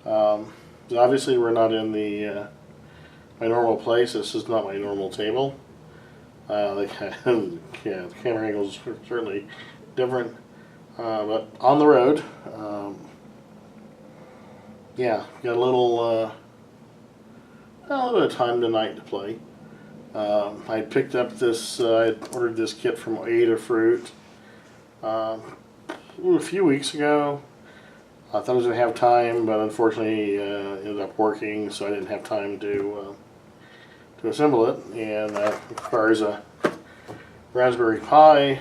Obviously we're not in the my normal place. This is not my normal table. Yeah, the camera angles are certainly different, but on the road. Yeah, got a little bit of time tonight to play. I picked up this. I ordered this kit from Adafruit a few weeks ago. I thought I was going to have time, but unfortunately it ended up working, so I didn't have time to assemble it. And that requires a Raspberry Pi.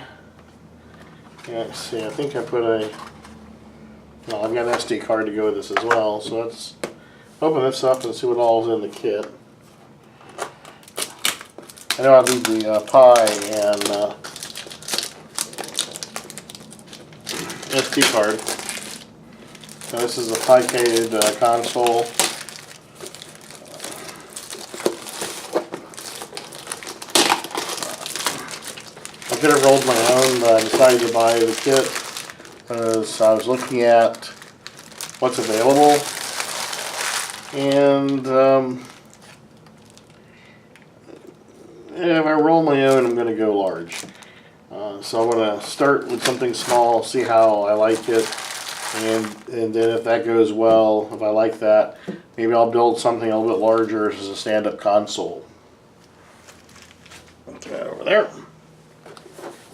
Yeah, let's see, I think I put well, I've got an SD card to go with this as well, so let's open this up and see what all is in the kit. I know I'll need the Pi and SD card. Now this is a Picade console. I could have rolled my own, but I decided to buy the kit because I was looking at what's available, and if I roll my own, I'm going to go large. So I'm going to start with something small, see how I like it, and then if that goes well, if I like that, maybe I'll build something a little bit larger as a stand-up console. Put that over there.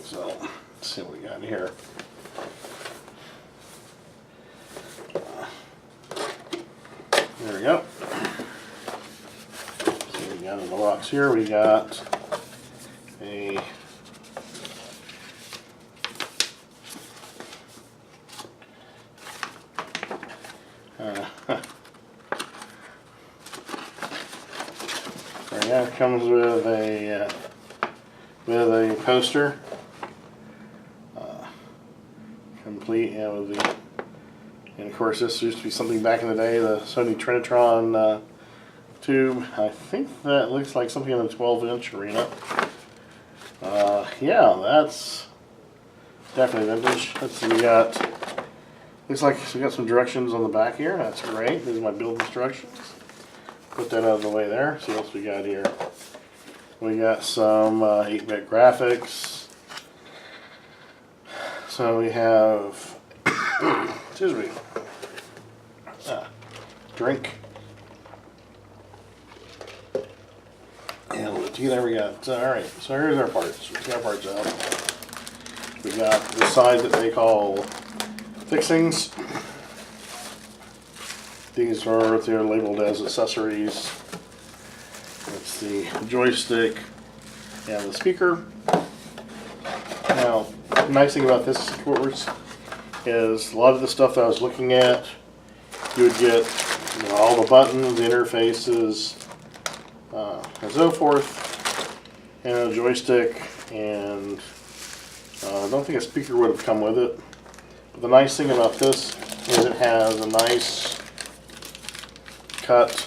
So let's see what we got here. There we go. So we got in the box here, we got a there, yeah, it comes with a poster, complete, with the, and of course this used to be something back in the day, the Sony Trinitron tube. I think that looks like something in the 12-inch arena. Yeah, that's definitely vintage. Let's see, we got, looks like we got some directions on the back here. That's great. These are my build instructions. Put that out of the way there. See what else we got here. We got some 8-bit graphics. So we have, excuse me, drink. And there we got, alright, so here's our parts. We got our parts out. We got the side that they call fixings. These are, they're labeled as accessories. It's the joystick and the speaker. Now, the nice thing about this, of course, is a lot of the stuff that I was looking at, you would get all the buttons, the interfaces, and so forth, and a joystick, and I don't think a speaker would have come with it. But the nice thing about this is it has a nice cut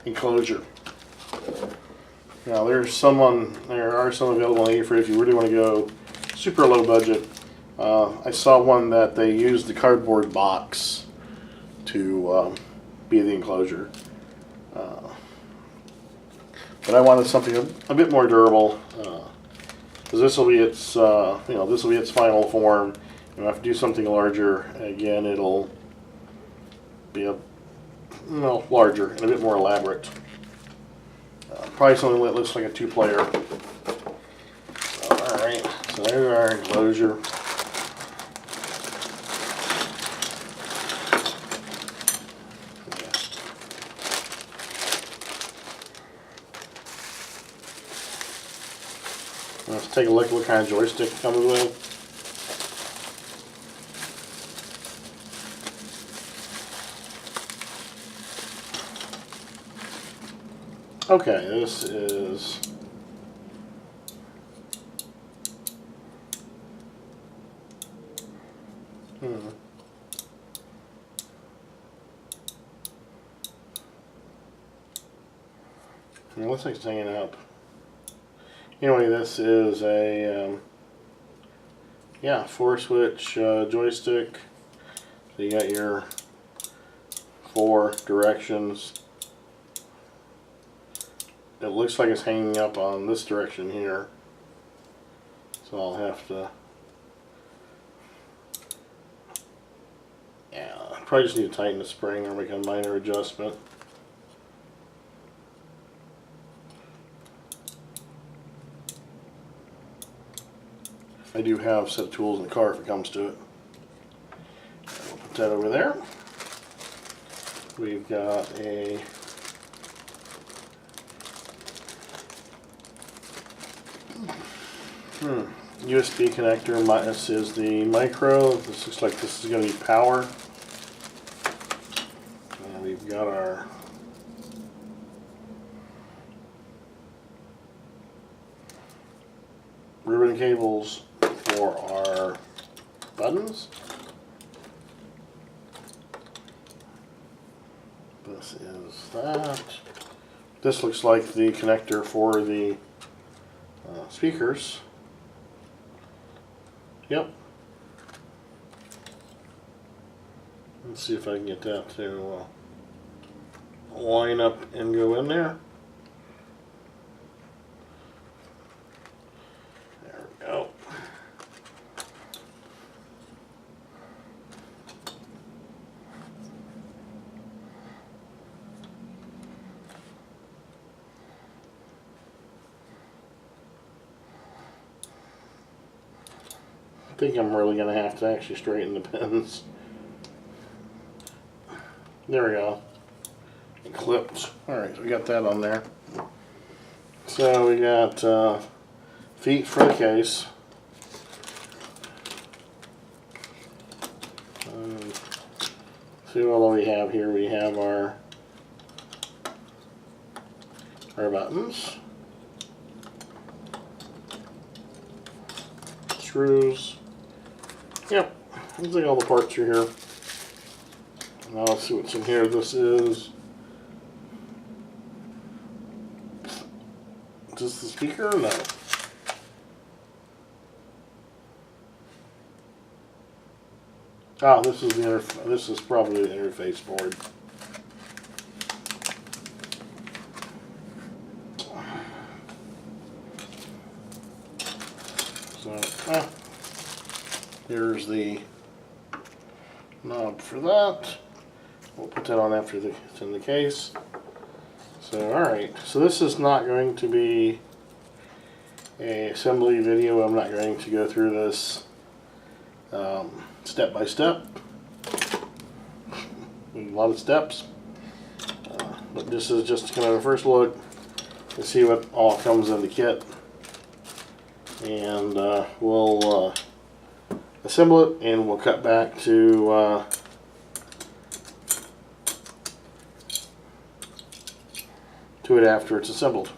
enclosure. Now there are some available on Adafruit if you really want to go super low budget. I saw one that they used the cardboard box to be the enclosure. But I wanted something a bit more durable, because this will be its this will be its final form. And if I do something larger, again, it'll be larger and a bit more elaborate. Probably something that looks like a 2-player. All right, so there's our enclosure. Let's take a look at what kind of joystick it comes with. Okay, this is it looks like it's hanging up. Anyway, this is a 4-switch joystick. So you got your 4 directions. It looks like it's hanging up on this direction here. So I'll have to, yeah, I probably just need to tighten the spring or make a minor adjustment. I do have a set of tools in the car if it comes to it. We'll put that over there. We've got a USB connector. This is the micro. This looks like this is going to be power. And we've got our ribbon cables for our buttons. This is that. This looks like the connector for the speakers. Yep. Let's see if I can get that to line up and go in there. There we go. I think I'm really going to have to actually straighten the pins. There we go. It clipped. Alright, so we got that on there. So we got feet for the case. See what all we have here. We have our buttons, screws. Yep, looks like all the parts are here. Now let's see what's in here. This is this the speaker? No. Ah, this is the this is probably the interface board. So, here's the knob for that. We'll put that on after it's in the case. So, alright, so this is not going to be an assembly video. I'm not going to go through this step by step. A lot of steps. But this is just kind of a first look to see what all comes in the kit. And we'll assemble it and we'll cut back to it after it's assembled.